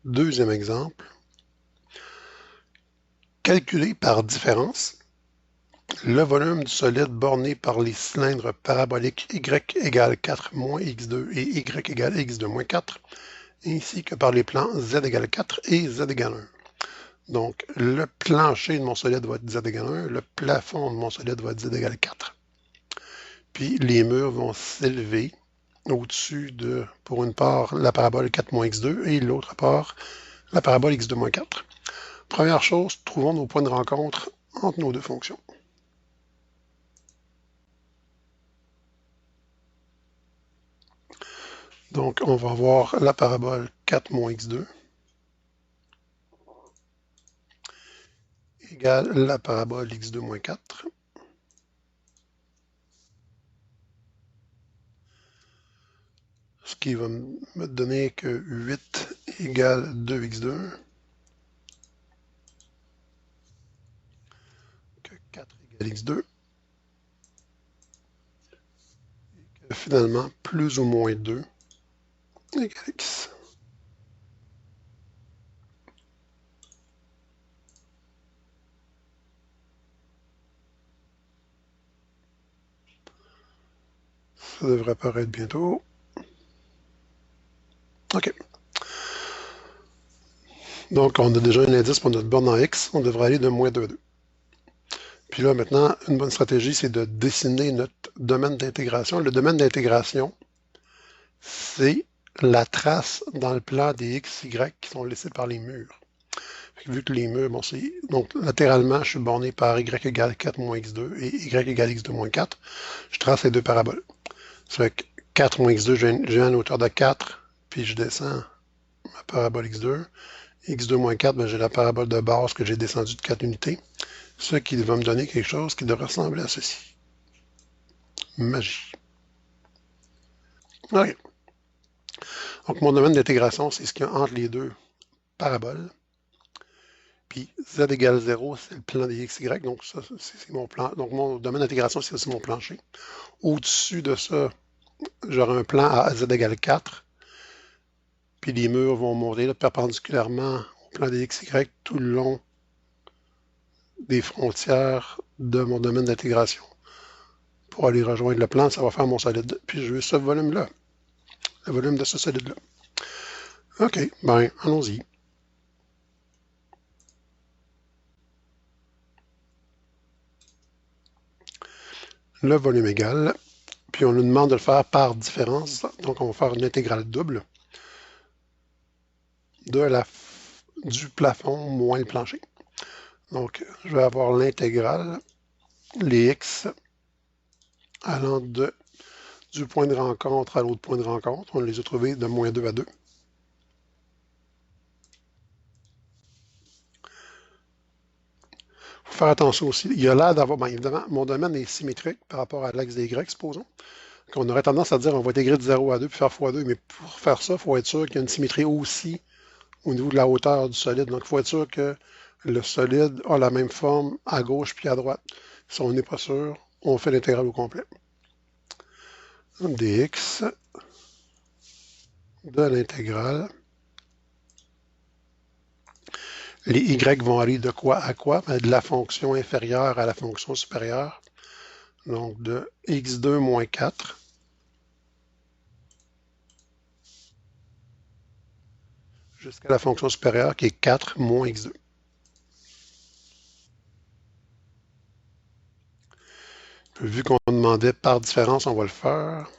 Deuxième exemple. Calculer par différence le volume du solide borné par les cylindres paraboliques y égale 4 moins x2 et y égale x2 moins 4, ainsi que par les plans z égale 4 et z égale 1. Donc, le plancher de mon solide va être z égale 1, le plafond de mon solide va être z égale 4. Puis, les murs vont s'élever au-dessus de, pour une part, la parabole 4 moins x2 et l'autre part, la parabole x2 moins 4. Première chose, trouvons nos points de rencontre entre nos deux fonctions. Donc, on va voir la parabole 4 moins x2 égale la parabole x2 moins 4. Ce qui va me donner que 8 égale 2x2, que 4 égale x2, et que finalement, plus ou moins 2 égale x. Ça devrait apparaître bientôt. OK. Donc, on a déjà un indice pour notre borne en x. On devrait aller de moins 2 à 2. Puis là, maintenant, une bonne stratégie, c'est de dessiner notre domaine d'intégration. Le domaine d'intégration, c'est la trace dans le plan des x, y qui sont laissés par les murs. Vu que les murs, bon, c'est. Donc, latéralement, je suis borné par y égale 4 moins x2 et y égale x2 moins 4. Je trace les deux paraboles. Ça fait que 4 moins x2, j'ai une hauteur de 4, puis je descends ma parabole x2. x2 moins 4, ben, j'ai la parabole de base que j'ai descendue de 4 unités. Ce qui va me donner quelque chose qui devrait ressembler à ceci. Magie. OK. Donc, mon domaine d'intégration, c'est ce qu'il y a entre les deux paraboles. Puis z égale 0, c'est le plan des x, y. Donc, ça, c'est mon plan. Donc, mon domaine d'intégration, c'est aussi mon plancher. Au-dessus de ça, j'aurai un plan à z égale 4. Puis les murs vont monter là, perpendiculairement au plan des x, y tout le long des frontières de mon domaine d'intégration. Pour aller rejoindre le plan, ça va faire mon solide. Puis je veux ce volume-là. Le volume de ce solide-là. OK, ben, allons-y. Le volume égal. Puis on nous demande de le faire par différence. Donc on va faire une intégrale double du plafond moins le plancher. Donc je vais avoir l'intégrale, les x allant du point de rencontre à l'autre point de rencontre. On les a trouvés de moins 2 à 2. Il faut faire attention aussi. Il y a l'air d'avoir, bien évidemment, mon domaine est symétrique par rapport à l'axe des y, supposons. On aurait tendance à dire on va intégrer de 0 à 2 puis faire x2, mais pour faire ça, il faut être sûr qu'il y a une symétrie aussi au niveau de la hauteur du solide. Donc, il faut être sûr que le solide a la même forme à gauche puis à droite. Si on n'est pas sûr, on fait l'intégrale au complet. Dx de l'intégrale. Les y vont aller de quoi à quoi? De la fonction inférieure à la fonction supérieure. Donc, de x2 moins 4 jusqu'à la fonction supérieure qui est 4 moins x2. Vu qu'on demandait par différence, on va le faire.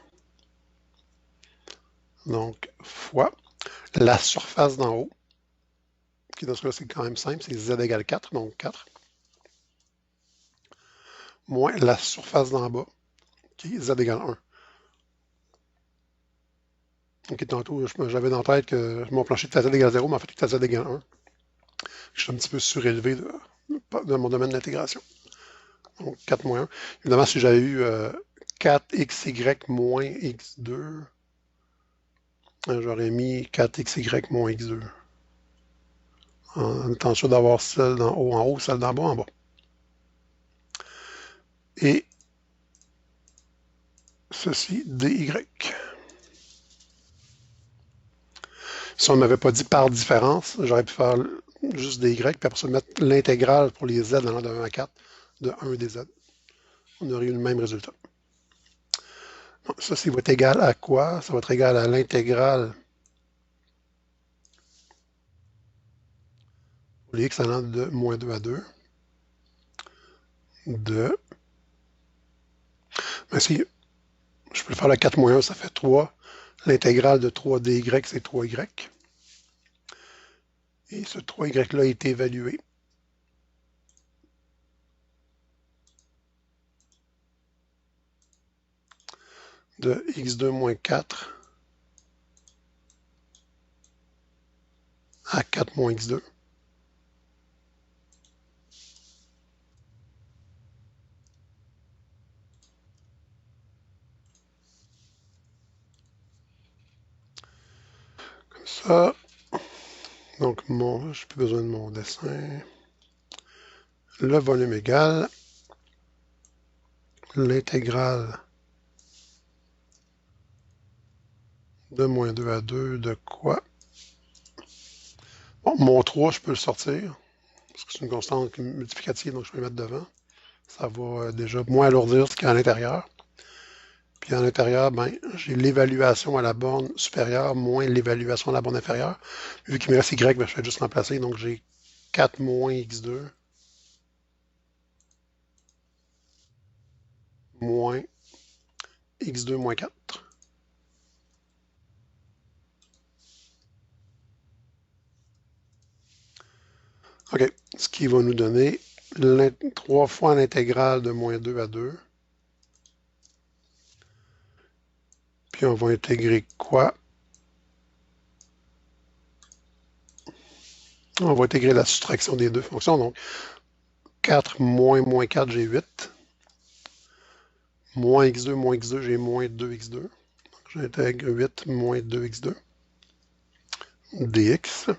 Donc, fois la surface d'en haut, qui dans ce cas c'est quand même simple, c'est z égale 4, donc 4, moins la surface d'en bas, qui est z égale 1. Ok, tantôt, j'avais dans la tête que mon plancher était à z égale 0, mais en fait, il est à z égale 1. Je suis un petit peu surélevé de mon domaine d'intégration. Donc, 4 moins 1. Évidemment, si j'avais eu 4xy moins x2, j'aurais mis 4xy moins x2. En étant sûr d'avoir celle d'en haut en haut, celle d'en bas en bas. Et ceci dy. Si on ne m'avait pas dit par différence, j'aurais pu faire juste des Y, puis après ça mettre l'intégrale pour les Z allant de 1 à 4 de 1 des Z. On aurait eu le même résultat. Donc, ça, va être égal à quoi? Ça va être égal à l'intégrale pour les X allant de moins 2 à 2 de... Ben, si je peux faire le 4 moins 1, ça fait 3. L'intégrale de 3dy, c'est 3y. Et ce 3y-là est évalué. De x2 moins 4 à 4 moins x2. Comme ça. Donc, je n'ai plus besoin de mon dessin. Le volume égale l'intégrale de moins 2 à 2 de quoi? Bon, mon 3, je peux le sortir, parce que c'est une constante multiplicative, donc je peux le mettre devant. Ça va déjà moins alourdir ce qu'il y a à l'intérieur. Puis à l'intérieur, ben, j'ai l'évaluation à la borne supérieure moins l'évaluation à la borne inférieure. Vu qu'il me reste y, ben, je vais juste remplacer. Donc j'ai 4 moins x2 moins x2 moins 4. OK. Ce qui va nous donner 3 fois l'intégrale de moins 2 à 2. Puis on va intégrer quoi? On va intégrer la soustraction des deux fonctions. Donc 4 moins moins 4, j'ai 8. Moins x2, j'ai moins 2x2. Donc j'intègre 8 moins 2x2 dx.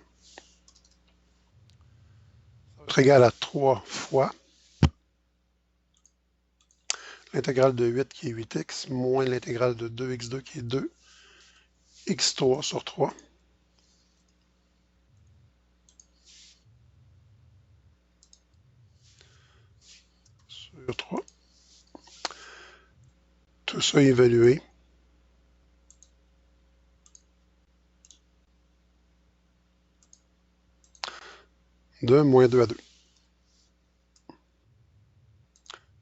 C'est égal à 3 fois l'intégrale de 8 qui est 8x moins l'intégrale de 2x2 qui est 2x3 sur 3 sur 3. Tout ça évalué de moins 2 à 2.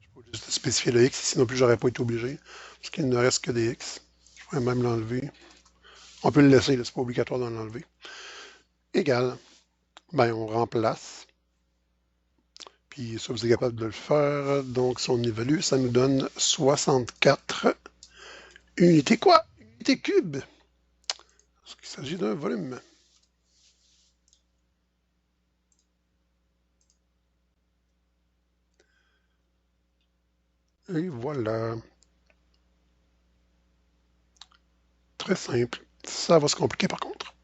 Je peux juste spécifier le x, sinon plus j'aurais pas été obligé, parce qu'il ne reste que des x. Je pourrais même l'enlever. On peut le laisser, c'est pas obligatoire d'en enlever. Égal. Ben, on remplace. Puis ça, vous êtes capable de le faire. Donc, si on évalue, ça nous donne 64 unités quoi? Unités cubes. Parce qu'il s'agit d'un volume. Et voilà. Très simple. Ça va se compliquer par contre.